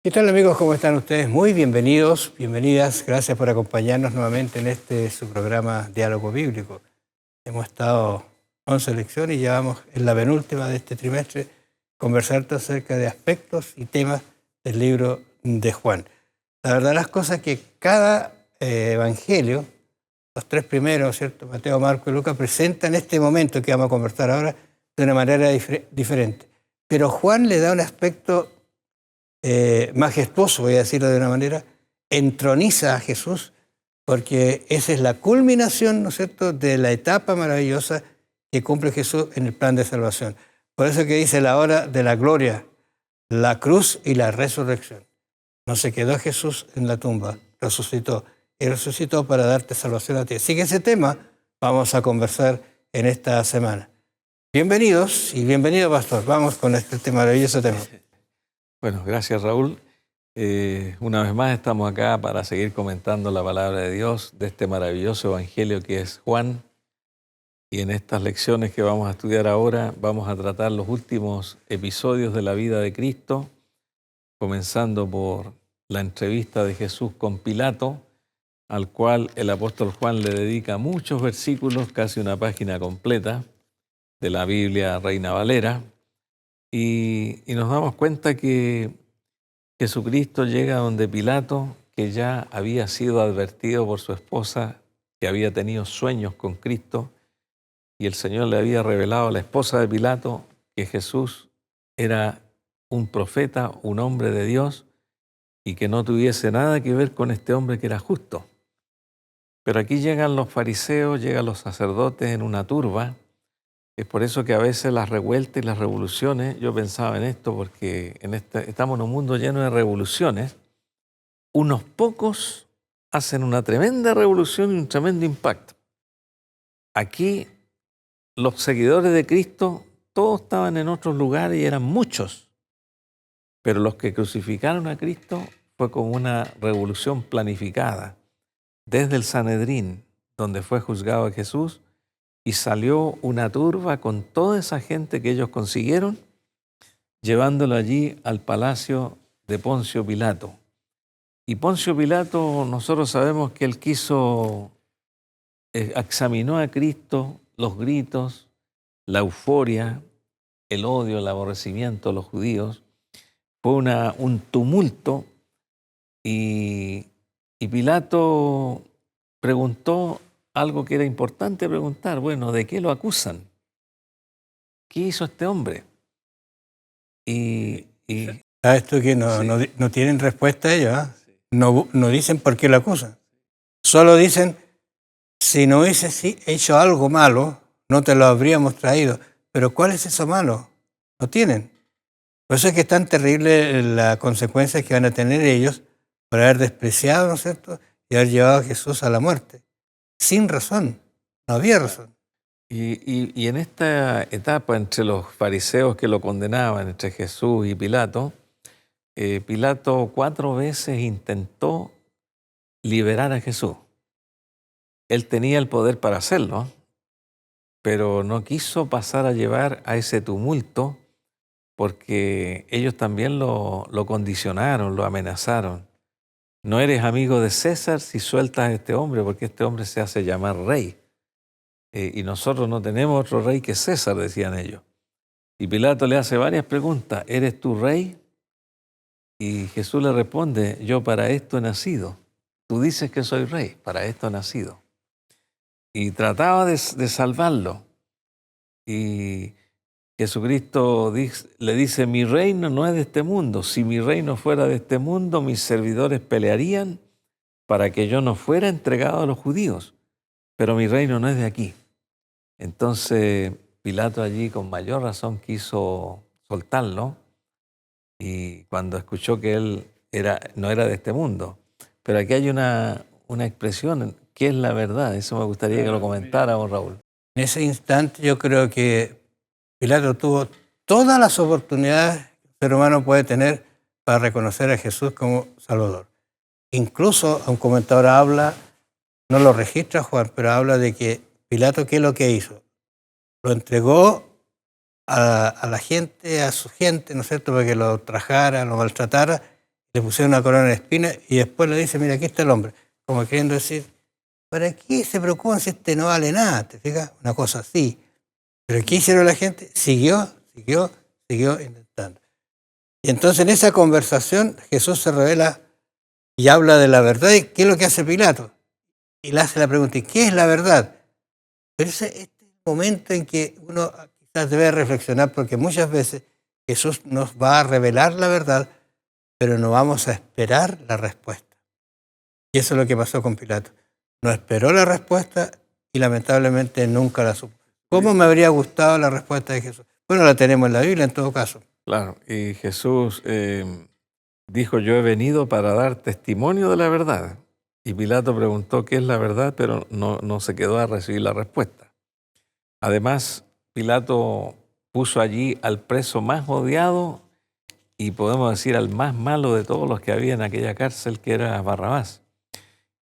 ¿Qué tal amigos? ¿Cómo están ustedes? Muy bienvenidos, bienvenidas. Gracias por acompañarnos nuevamente en su programa Diálogo Bíblico. Hemos estado 11 lecciones y ya vamos en la penúltima de este trimestre conversar acerca de aspectos y temas del libro de Juan. La verdad las cosas que cada evangelio, los tres primeros, ¿cierto? Mateo, Marco y Lucas, presentan este momento que vamos a conversar ahora de una manera diferente. Pero Juan le da un aspecto majestuoso, voy a decirlo de una manera, entroniza a Jesús, porque esa es la culminación, ¿no es cierto?, de la etapa maravillosa que cumple Jesús en el plan de salvación. Por eso que dice la hora de la gloria, la cruz y la resurrección. No se quedó Jesús en la tumba, resucitó. Y resucitó para darte salvación a ti. Así que ese tema vamos a conversar en esta semana. Bienvenidos y bienvenido, pastor. Vamos con este maravilloso tema. Bueno, gracias Raúl. Una vez más estamos acá para seguir comentando la palabra de Dios de este maravilloso evangelio que es Juan. Y en estas lecciones que vamos a estudiar ahora vamos a tratar los últimos episodios de la vida de Cristo, comenzando por la entrevista de Jesús con Pilato, al cual el apóstol Juan le dedica muchos versículos, casi una página completa de la Biblia Reina Valera. Y nos damos cuenta que Jesucristo llega donde Pilato, que ya había sido advertido por su esposa, que había tenido sueños con Cristo, y el Señor le había revelado a la esposa de Pilato que Jesús era un profeta, un hombre de Dios, y que no tuviese nada que ver con este hombre que era justo. Pero aquí llegan los fariseos, llegan los sacerdotes en una turba. Es por eso que a veces las revueltas y las revoluciones, yo pensaba en esto porque estamos en un mundo lleno de revoluciones, unos pocos hacen una tremenda revolución y un tremendo impacto. Aquí los seguidores de Cristo todos estaban en otros lugares y eran muchos, pero los que crucificaron a Cristo fue como una revolución planificada, desde el Sanedrín, donde fue juzgado a Jesús, y salió una turba con toda esa gente que ellos consiguieron, llevándolo allí al palacio de Poncio Pilato. Y Poncio Pilato, nosotros sabemos que él examinó a Cristo, los gritos, la euforia, el odio, el aborrecimiento de los judíos. Fue un tumulto y Pilato preguntó algo que era importante preguntar. Bueno, ¿de qué lo acusan? ¿Qué hizo este hombre? ¿Sabes tú que no tienen respuesta ellos? ¿Eh? Sí. No dicen por qué lo acusan. Solo dicen, si no hubiese hecho algo malo, no te lo habríamos traído. Pero ¿cuál es eso malo? No tienen. Por eso es que es tan terrible la consecuencia que van a tener ellos por haber despreciado, ¿no es cierto?, y haber llevado a Jesús a la muerte. Sin razón. No había razón. Y en esta etapa entre los fariseos que lo condenaban, entre Jesús y Pilato, Pilato 4 veces intentó liberar a Jesús. Él tenía el poder para hacerlo, pero no quiso pasar a llevar a ese tumulto porque ellos también lo condicionaron, lo amenazaron. No eres amigo de César si sueltas a este hombre, porque este hombre se hace llamar rey. Y nosotros no tenemos otro rey que César, decían ellos. Y Pilato le hace varias preguntas. ¿Eres tú rey? Y Jesús le responde, yo para esto he nacido. Tú dices que soy rey, para esto he nacido. Y trataba de salvarlo. Y Jesucristo le dice, mi reino no es de este mundo. Si mi reino fuera de este mundo, mis servidores pelearían para que yo no fuera entregado a los judíos. Pero mi reino no es de aquí. Entonces Pilato allí con mayor razón quiso soltarlo y cuando escuchó que él no era de este mundo. Pero aquí hay una expresión, ¿qué es la verdad? Eso me gustaría que lo comentáramos, Raúl. En ese instante yo creo que Pilato tuvo todas las oportunidades que el ser humano puede tener para reconocer a Jesús como Salvador. Incluso un comentador habla, no lo registra Juan, pero habla de que Pilato, ¿qué es lo que hizo? Lo entregó a la gente, a su gente, ¿no es cierto?, para que lo trajara, lo maltratara. le pusieron una corona de espinas y después le dice, mira, aquí está el hombre. Como queriendo decir, ¿para qué se preocupan si este no vale nada? ¿Te fijas? Una cosa así. Pero ¿qué hicieron la gente? Siguió intentando. Y entonces en esa conversación Jesús se revela y habla de la verdad. ¿Y qué es lo que hace Pilato? Y le hace la pregunta, ¿y qué es la verdad? Pero este es el momento en que uno quizás debe reflexionar, porque muchas veces Jesús nos va a revelar la verdad, pero no vamos a esperar la respuesta. Y eso es lo que pasó con Pilato. No esperó la respuesta y lamentablemente nunca la supo. ¿Cómo me habría gustado la respuesta de Jesús? Bueno, la tenemos en la Biblia en todo caso. Claro, y Jesús dijo, yo he venido para dar testimonio de la verdad. Y Pilato preguntó qué es la verdad, pero no se quedó a recibir la respuesta. Además, Pilato puso allí al preso más odiado y podemos decir al más malo de todos los que había en aquella cárcel, que era Barrabás.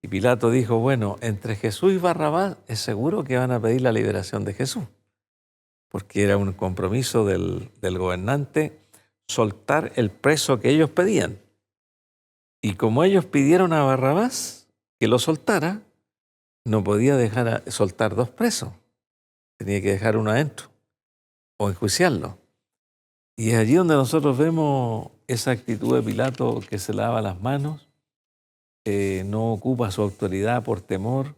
Y Pilato dijo, bueno, entre Jesús y Barrabás es seguro que van a pedir la liberación de Jesús, porque era un compromiso del gobernante soltar el preso que ellos pedían. Y como ellos pidieron a Barrabás que lo soltara, no podía soltar dos presos. Tenía que dejar uno adentro o enjuiciarlo. Y es allí donde nosotros vemos esa actitud de Pilato que se lava las manos, no ocupa su autoridad por temor,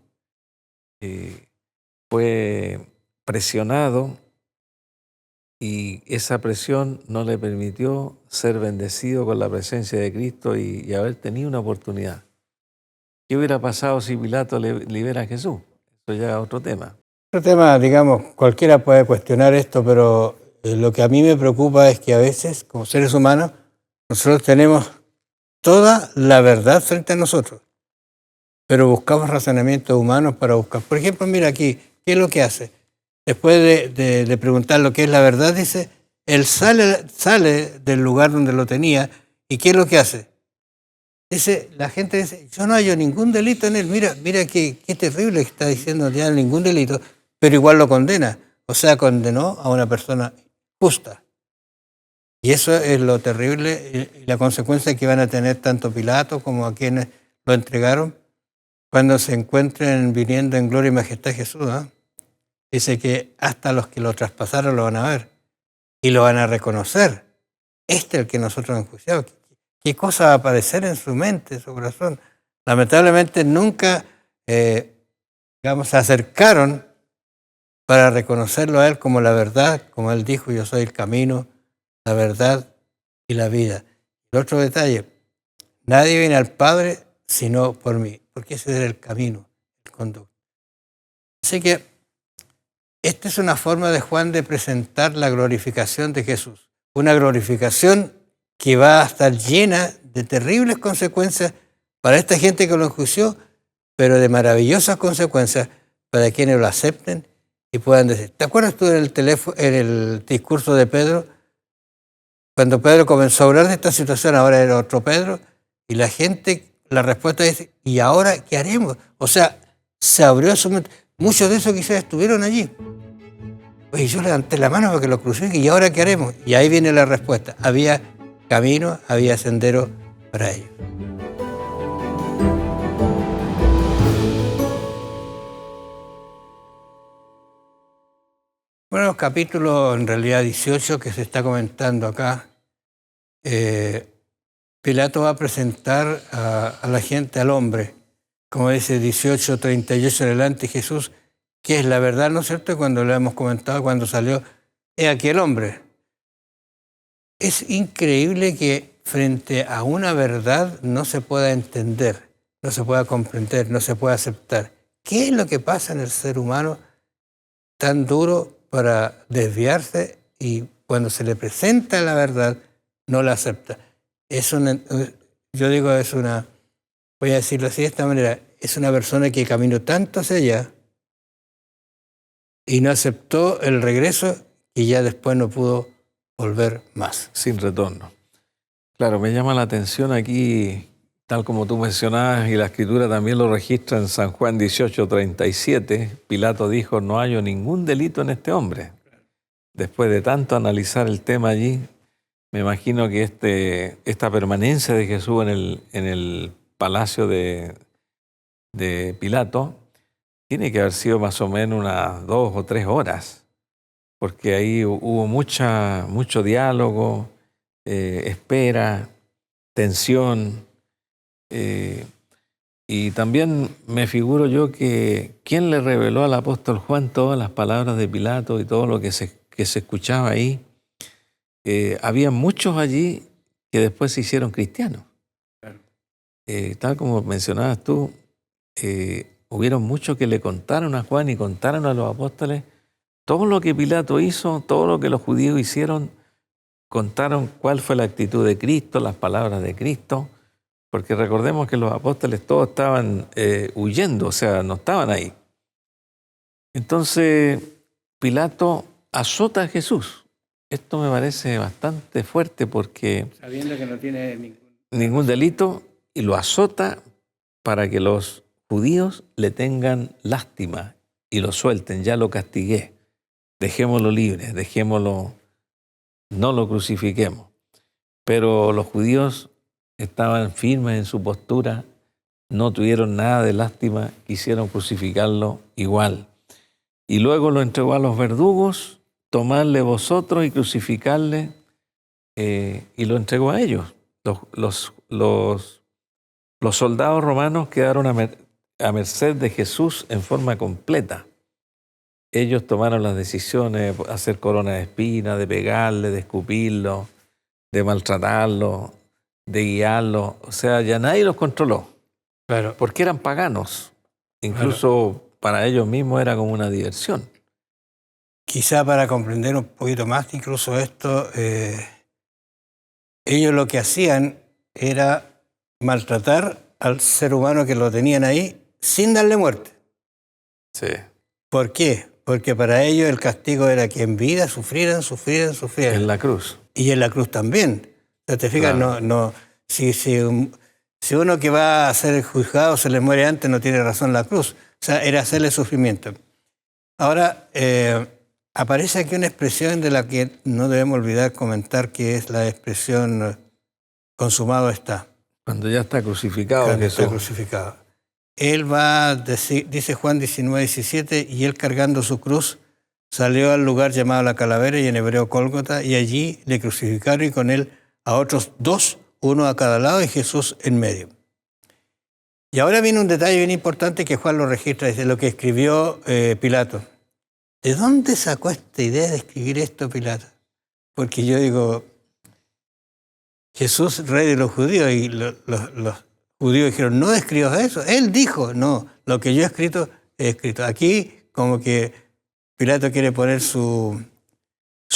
fue presionado y esa presión no le permitió ser bendecido con la presencia de Cristo y haber tenido una oportunidad. ¿Qué hubiera pasado si Pilato libera a Jesús? Eso ya es otro tema. Otro tema, digamos, cualquiera puede cuestionar esto, pero lo que a mí me preocupa es que a veces, como seres humanos, nosotros tenemos toda la verdad frente a nosotros, pero buscamos razonamientos humanos para buscar. Por ejemplo, mira aquí, ¿qué es lo que hace? Después de preguntar lo que es la verdad, dice, él sale del lugar donde lo tenía, ¿y qué es lo que hace? Dice, la gente dice, yo no hallo ningún delito en él, mira qué terrible que está diciendo, ya ningún delito, pero igual lo condena, o sea, condenó a una persona justa. Y eso es lo terrible y la consecuencia que van a tener tanto Pilato como a quienes lo entregaron cuando se encuentren viniendo en gloria y majestad Jesús. Dice que hasta los que lo traspasaron lo van a ver y lo van a reconocer. Este es el que nosotros hemos enjuiciado. ¿Qué cosa va a aparecer en su mente, en su corazón? Lamentablemente nunca, se acercaron para reconocerlo a él como la verdad, como él dijo, yo soy el camino, la verdad y la vida. El otro detalle, nadie viene al Padre sino por mí, porque ese era el camino, el conducto. Así que esta es una forma de Juan de presentar la glorificación de Jesús, una glorificación que va a estar llena de terribles consecuencias para esta gente que lo enjuició, pero de maravillosas consecuencias para quienes lo acepten y puedan decir. ¿Te acuerdas tú en el discurso de Pedro? Cuando Pedro comenzó a hablar de esta situación, ahora era otro Pedro, y la gente, la respuesta es, ¿y ahora qué haremos? O sea, se abrió su mente. Muchos de esos quizás estuvieron allí. Oye, yo levanté la mano para que lo crucifiquen, ¿y ahora qué haremos? Y ahí viene la respuesta. Había camino, había sendero para ellos. Bueno, los capítulos en realidad 18 que se está comentando acá, Pilato va a presentar a la gente, al hombre, como dice 18:38 en adelante, Jesús, que es la verdad, ¿no es cierto? Cuando lo hemos comentado, cuando salió, he aquí el hombre. Es increíble que frente a una verdad no se pueda entender, no se pueda comprender, no se pueda aceptar. ¿Qué es lo que pasa en el ser humano tan duro para desviarse y cuando se le presenta la verdad no la acepta? Voy a decirlo así de esta manera, es una persona que caminó tanto hacia allá y no aceptó el regreso y ya después no pudo volver más. Sin retorno. Claro, me llama la atención aquí, tal como tú mencionabas, y la Escritura también lo registra en San Juan 18:37, Pilato dijo, no hallo ningún delito en este hombre. Después de tanto analizar el tema allí, Me imagino que esta permanencia de Jesús en el palacio de Pilato tiene que haber sido más o menos unas 2 o 3 horas, porque ahí hubo mucho diálogo, espera, tensión. eh, y también me figuro yo que ¿quién le reveló al apóstol Juan todas las palabras de Pilato y todo lo que se escuchaba ahí? Había muchos allí que después se hicieron cristianos. Claro. Tal como mencionabas tú, hubieron muchos que le contaron a Juan y contaron a los apóstoles todo lo que Pilato hizo, todo lo que los judíos hicieron, contaron cuál fue la actitud de Cristo, las palabras de Cristo, porque recordemos que los apóstoles todos estaban huyendo, o sea, no estaban ahí. Entonces, Pilato azota a Jesús. Esto me parece bastante fuerte porque Sabiendo que no tiene ningún delito, y lo azota para que los judíos le tengan lástima y lo suelten. Ya lo castigué, dejémoslo libre, no lo crucifiquemos. Pero los judíos estaban firmes en su postura, no tuvieron nada de lástima, quisieron crucificarlo igual. Y luego lo entregó a los verdugos, tomadle vosotros y crucificarle, y lo entregó a ellos. Los soldados romanos quedaron a merced de Jesús en forma completa. Ellos tomaron las decisiones de hacer corona de espinas, de pegarle, de escupirlo, de maltratarlo, de guiarlo. O sea, ya nadie los controló, Claro. porque eran paganos. Incluso para ellos mismos era como una diversión. Quizá para comprender un poquito más incluso esto, ellos lo que hacían era maltratar al ser humano que lo tenían ahí sin darle muerte. Sí. ¿Por qué? Porque para ellos el castigo era que en vida sufrieran. En la cruz. Y en la cruz también. O sea, te fijas, Claro. si uno que va a ser juzgado se le muere antes, no tiene razón la cruz. O sea, era hacerle sufrimiento. Ahora, aparece aquí una expresión de la que no debemos olvidar comentar, que es la expresión consumado está. Cuando ya está crucificado Cuando Jesús. está crucificado. Él va, dice Juan 19:17, y él cargando su cruz salió al lugar llamado la Calavera, y en hebreo Gólgota, y allí le crucificaron, y con él a otros dos, uno a cada lado y Jesús en medio. Y ahora viene un detalle bien importante que Juan lo registra, desde lo que escribió Pilato. ¿De dónde sacó esta idea de escribir esto Pilato? Porque yo digo, Jesús, rey de los judíos, y los judíos dijeron, no escribas eso. Él dijo, no, lo que yo he escrito. Aquí como que Pilato quiere poner su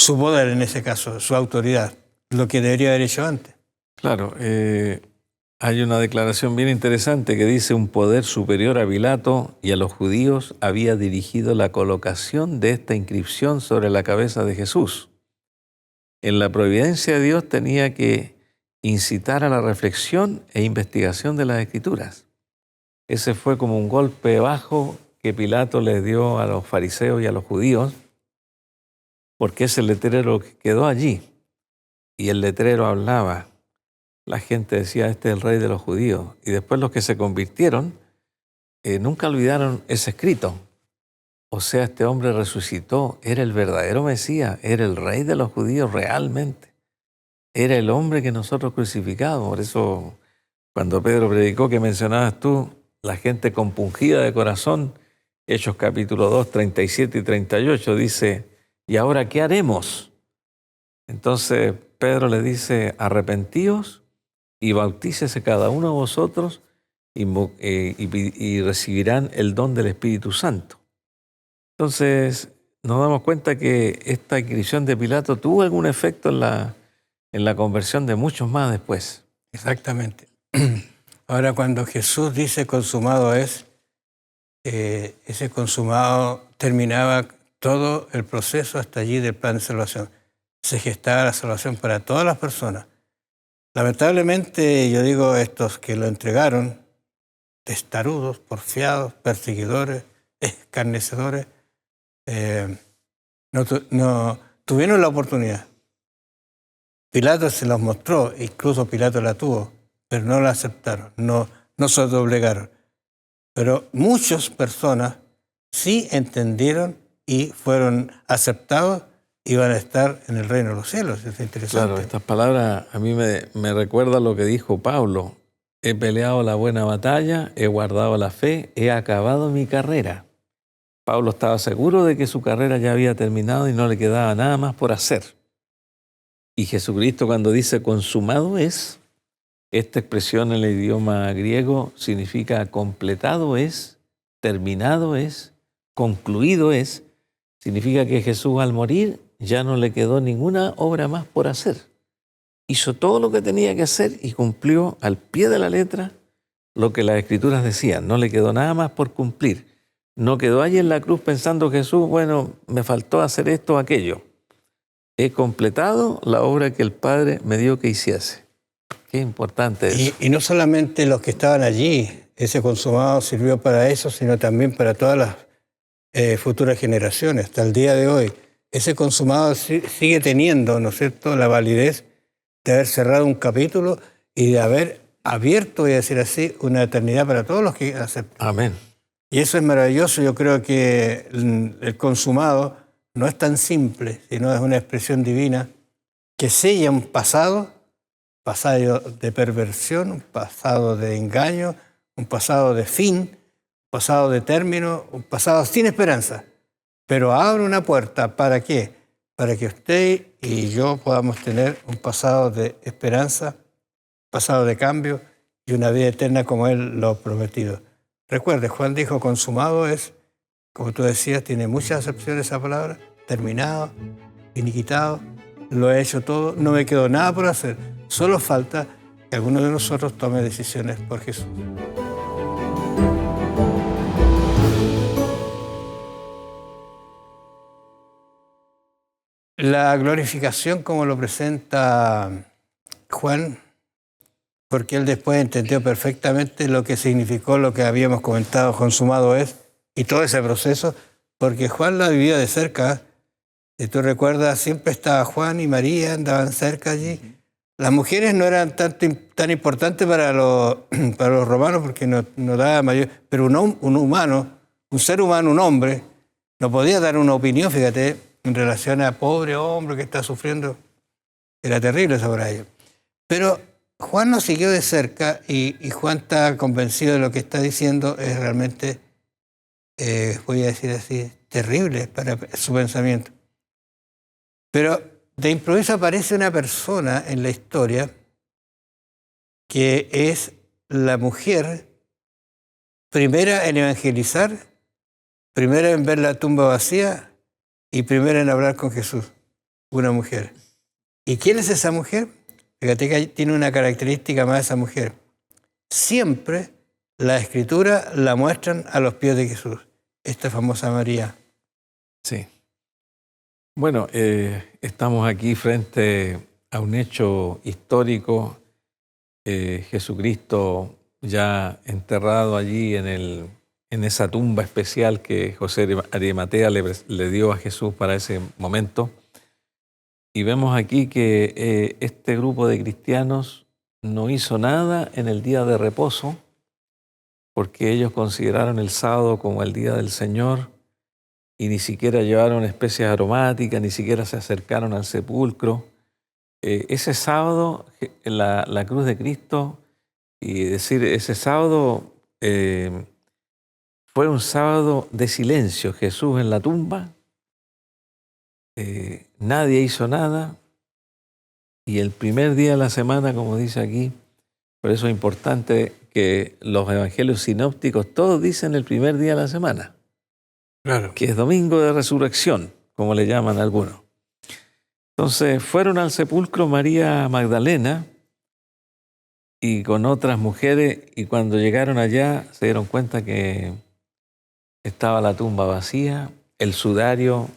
poder en ese caso, su autoridad, lo que debería haber hecho antes. Claro, hay una declaración bien interesante que dice: un poder superior a Pilato y a los judíos había dirigido la colocación de esta inscripción sobre la cabeza de Jesús. En la providencia de Dios tenía que incitar a la reflexión e investigación de las Escrituras. Ese fue como un golpe bajo que Pilato le dio a los fariseos y a los judíos, porque ese letrero que quedó allí, y el letrero hablaba. La gente decía, este es el rey de los judíos. Y después los que se convirtieron nunca olvidaron ese escrito. O sea, este hombre resucitó, era el verdadero Mesías, era el rey de los judíos realmente. Era el hombre que nosotros crucificamos. Por eso, cuando Pedro predicó, que mencionabas tú, la gente compungida de corazón, Hechos capítulo 2, 37 y 38, dice, ¿y ahora qué haremos? Entonces Pedro le dice, arrepentíos y bautícese cada uno de vosotros y recibirán el don del Espíritu Santo. Entonces nos damos cuenta que esta inscripción de Pilato tuvo algún efecto en la conversión de muchos más después. Exactamente. Ahora, cuando Jesús dice consumado es, ese consumado terminaba todo el proceso hasta allí del plan de salvación. Se gestaba la salvación para todas las personas. Lamentablemente, yo digo, estos que lo entregaron, testarudos, porfiados, perseguidores, escarnecedores, no tuvieron la oportunidad. Pilato se los mostró, incluso Pilato la tuvo, pero no la aceptaron, no se doblegaron. Pero muchas personas sí entendieron y fueron aceptados y van a estar en el reino de los cielos. Es interesante. Claro, estas palabras a mí me recuerdan lo que dijo Pablo. He peleado la buena batalla, he guardado la fe, he acabado mi carrera. Pablo estaba seguro de que su carrera ya había terminado y no le quedaba nada más por hacer. Y Jesucristo, cuando dice consumado es, esta expresión en el idioma griego significa completado es, terminado es, concluido es. Significa que Jesús al morir ya no le quedó ninguna obra más por hacer. Hizo todo lo que tenía que hacer y cumplió al pie de la letra lo que las Escrituras decían. No le quedó nada más por cumplir. No quedó allí en la cruz pensando Jesús, bueno, me faltó hacer esto o aquello. He completado la obra que el Padre me dio que hiciese. Qué importante eso. Y no solamente los que estaban allí, ese consumado sirvió para eso, sino también para todas las futuras generaciones. Hasta el día de hoy, ese consumado sigue teniendo, ¿no es cierto?, la validez de haber cerrado un capítulo y de haber abierto, voy a decir así, una eternidad para todos los que aceptan. Amén. Y eso es maravilloso. Yo creo que el consumado no es tan simple, sino es una expresión divina que sella un pasado de perversión, un pasado de engaño, un pasado de fin, un pasado de término, un pasado sin esperanza. Pero abre una puerta, ¿para qué? Para que usted y yo podamos tener un pasado de esperanza, un pasado de cambio y una vida eterna como Él lo ha prometido. Recuerde, Juan dijo, consumado es, como tú decías, tiene muchas acepciones esa palabra, terminado, finiquitado, lo he hecho todo, no me quedó nada por hacer. Solo falta que alguno de nosotros tome decisiones por Jesús. La glorificación, como lo presenta Juan, porque él después entendió perfectamente lo que significó lo que habíamos comentado, consumado es, y todo ese proceso, porque Juan la vivía de cerca. Si tú recuerdas, siempre estaba Juan y María, andaban cerca allí. Las mujeres no eran tan importantes para los romanos porque no daba mayor... Pero un humano, un ser humano, un hombre, no podía dar una opinión, fíjate, en relación a pobre hombre que está sufriendo. Era terrible eso para ellos. Pero Juan nos siguió de cerca y Juan está convencido de lo que está diciendo. Es realmente, voy a decir así, terrible para su pensamiento. Pero de improviso aparece una persona en la historia que es la mujer primera en evangelizar, primera en ver la tumba vacía y primera en hablar con Jesús. Una mujer. ¿Y quién es esa mujer? Fíjate que tiene una característica más esa mujer. Siempre la Escritura la muestran a los pies de Jesús. Esta famosa María. Sí. Bueno, estamos aquí frente a un hecho histórico. Jesucristo ya enterrado allí en esa tumba especial que José de Arimatea le dio a Jesús para ese momento. Y vemos aquí que este grupo de cristianos no hizo nada en el día de reposo porque ellos consideraron el sábado como el día del Señor y ni siquiera llevaron especias aromáticas, ni siquiera se acercaron al sepulcro. Ese sábado, la cruz de Cristo, y decir, ese sábado fue un sábado de silencio. Jesús en la tumba, nadie hizo nada, y el primer día de la semana, como dice aquí, por eso es importante que los evangelios sinópticos todos dicen el primer día de la semana. Claro. Que es domingo de resurrección, como le llaman algunos. Entonces fueron al sepulcro María Magdalena y con otras mujeres, y cuando llegaron allá se dieron cuenta que estaba la tumba vacía, el sudario,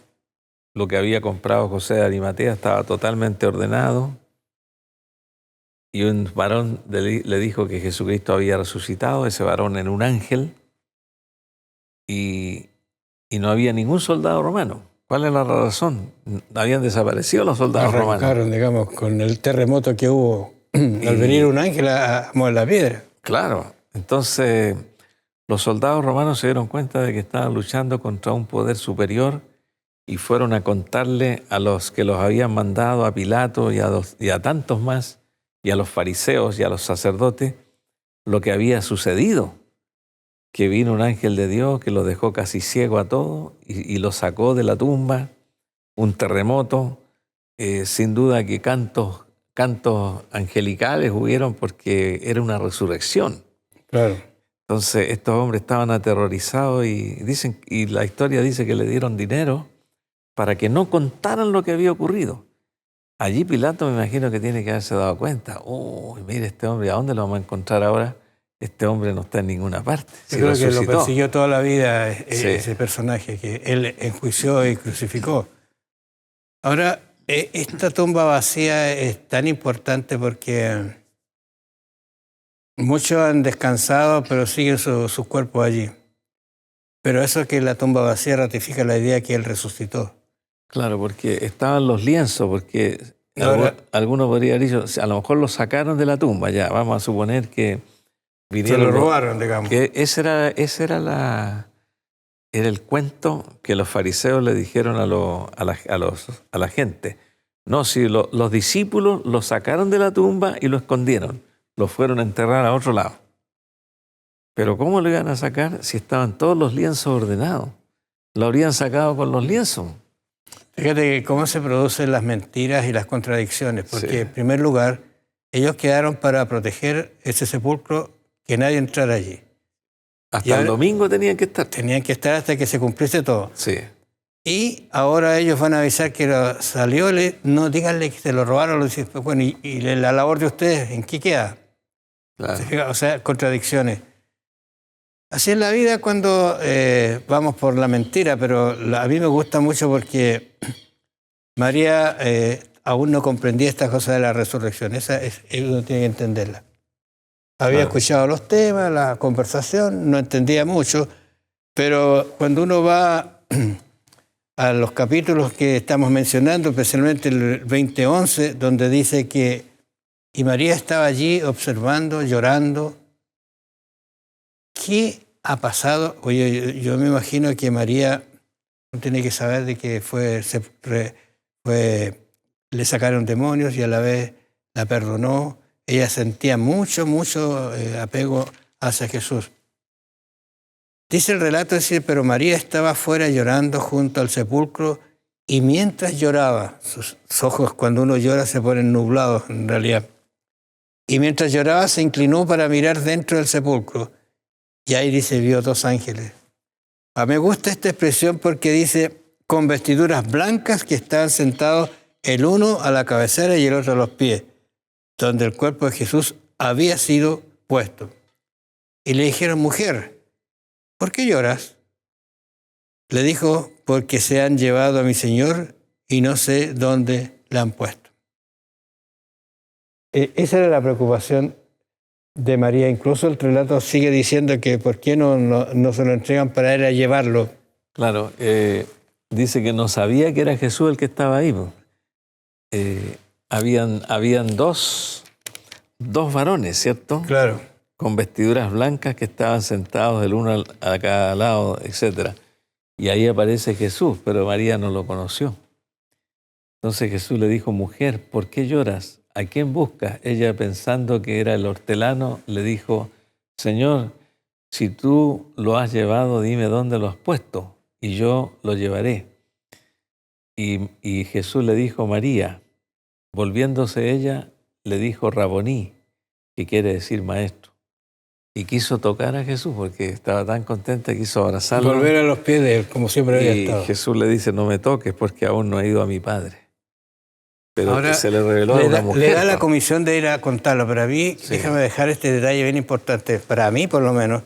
lo que había comprado José de Arimatea, estaba totalmente ordenado, y un varón le dijo que Jesucristo había resucitado, ese varón era un ángel, y no había ningún soldado romano. ¿Cuál es la razón? Habían desaparecido los soldados romanos. Arrancaron, digamos, con el terremoto que hubo al venir un ángel a mover la piedra. Claro. Entonces, los soldados romanos se dieron cuenta de que estaban luchando contra un poder superior y fueron a contarle a los que los habían mandado, a Pilato y a tantos más, y a los fariseos y a los sacerdotes, lo que había sucedido. Que vino un ángel de Dios que los dejó casi ciego a todos y los sacó de la tumba, un terremoto, sin duda que cantos angelicales hubieron porque era una resurrección. Claro. Entonces estos hombres estaban aterrorizados y la historia dice que le dieron dinero para que no contaran lo que había ocurrido. Allí Pilato me imagino que tiene que haberse dado cuenta. Uy, mire este hombre, ¿a dónde lo vamos a encontrar ahora? Este hombre no está en ninguna parte. Yo creo que lo persiguió toda la vida Sí. ese personaje que él enjuició y crucificó. Ahora, esta tumba vacía es tan importante porque muchos han descansado, pero siguen sus cuerpos allí. Pero eso que la tumba vacía ratifica la idea que él resucitó. Claro, porque estaban los lienzos, porque Ahora, algunos podrían haber dicho, a lo mejor los sacaron de la tumba, ya, vamos a suponer que se vinieron. lo robaron, digamos. Que ese era el cuento que los fariseos le dijeron a la gente. No, si los discípulos lo sacaron de la tumba y lo escondieron, lo fueron a enterrar a otro lado. Pero ¿cómo lo iban a sacar si estaban todos los lienzos ordenados? Lo habrían sacado con los lienzos. Fíjate cómo se producen las mentiras y las contradicciones, porque Sí. en primer lugar, ellos quedaron para proteger ese sepulcro, que nadie entrara allí. Hasta el domingo tenían que estar. Tenían que estar hasta que se cumpliese todo. Sí. Y ahora ellos van a avisar que salió, no díganle que se lo robaron, bueno, y la labor de ustedes, ¿en qué queda? Claro. O sea, contradicciones. Así es la vida cuando vamos por la mentira, pero a mí me gusta mucho porque María aún no comprendía esta cosa de la resurrección. Uno tiene que entenderla. Había Claro. escuchado los temas, la conversación, no entendía mucho, pero cuando uno va a los capítulos que estamos mencionando, especialmente el 20:11, donde dice que y María estaba allí observando, llorando. ¿Qué ha pasado? Oye, yo me imagino que María no tiene que saber de que le sacaron demonios y a la vez la perdonó. Ella sentía mucho apego hacia Jesús. Dice el relato, pero María estaba afuera llorando junto al sepulcro y mientras lloraba, sus ojos cuando uno llora se ponen nublados en realidad, y mientras lloraba se inclinó para mirar dentro del sepulcro y ahí dice, vio dos ángeles. Me gusta esta expresión porque dice, con vestiduras blancas que estaban sentados el uno a la cabecera y el otro a los pies, donde el cuerpo de Jesús había sido puesto. Y le dijeron, mujer, ¿por qué lloras? Le dijo, porque se han llevado a mi Señor y no sé dónde la han puesto. Esa era la preocupación de María. Incluso el relato sigue diciendo que por qué no se lo entregan para ir a llevarlo. Claro, dice que no sabía que era Jesús el que estaba ahí. Habían dos varones, ¿cierto? Claro. Con vestiduras blancas que estaban sentados el uno a cada lado, etc. Y ahí aparece Jesús, pero María no lo conoció. Entonces Jesús le dijo, mujer, ¿por qué lloras? ¿A quién buscas? Ella, pensando que era el hortelano, le dijo, Señor, si tú lo has llevado, dime dónde lo has puesto, y yo lo llevaré. Y Jesús le dijo, María. Volviéndose ella, le dijo, Raboní, que quiere decir maestro. Y quiso tocar a Jesús porque estaba tan contenta, quiso abrazarlo. Volver a los pies de él, como siempre había estado. Y Jesús le dice, no me toques porque aún no he ido a mi Padre. Pero ahora, se le reveló a una mujer. Le da la comisión de ir a contarlo, pero a mí, Sí. déjame dejar este detalle bien importante, para mí por lo menos,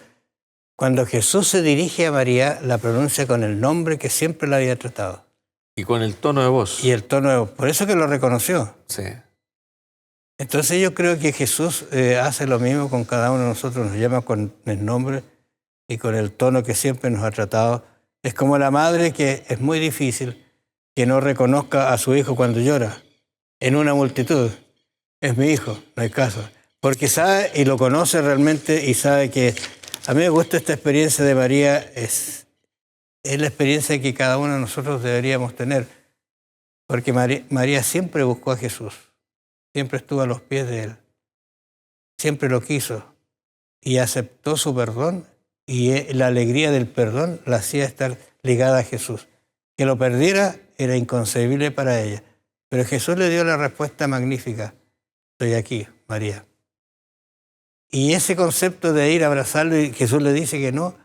cuando Jesús se dirige a María, la pronuncia con el nombre que siempre la había tratado. Y con el tono de voz. Y el tono, por eso que lo reconoció. Sí. Entonces yo creo que Jesús hace lo mismo con cada uno de nosotros, nos llama con el nombre y con el tono que siempre nos ha tratado. Es como la madre que es muy difícil que no reconozca a su hijo cuando llora en una multitud. Es mi hijo, no hay caso. Porque sabe y lo conoce realmente y sabe que... A mí me gusta esta experiencia de María, es la experiencia que cada uno de nosotros deberíamos tener. Porque María siempre buscó a Jesús, siempre estuvo a los pies de Él, siempre lo quiso y aceptó su perdón, y la alegría del perdón la hacía estar ligada a Jesús. Que lo perdiera era inconcebible para ella, pero Jesús le dio la respuesta magnífica: estoy aquí, María. Y ese concepto de ir a abrazarlo y Jesús le dice que no,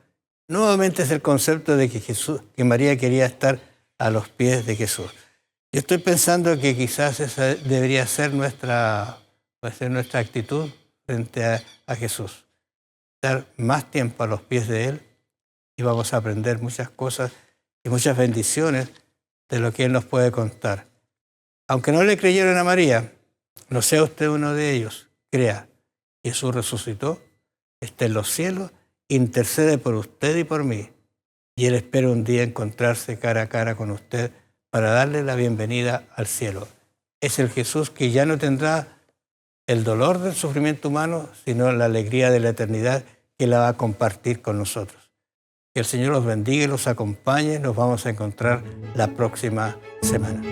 nuevamente es el concepto de que María quería estar a los pies de Jesús. Yo estoy pensando que quizás esa debería ser nuestra actitud frente a Jesús. Estar más tiempo a los pies de Él y vamos a aprender muchas cosas y muchas bendiciones de lo que Él nos puede contar. Aunque no le creyeron a María, no sea usted uno de ellos. Crea, Jesús resucitó, está en los cielos, intercede por usted y por mí. Y Él espera un día encontrarse cara a cara con usted para darle la bienvenida al cielo. Es el Jesús que ya no tendrá el dolor del sufrimiento humano, sino la alegría de la eternidad que la va a compartir con nosotros. Que el Señor los bendiga y los acompañe. Nos vamos a encontrar la próxima semana.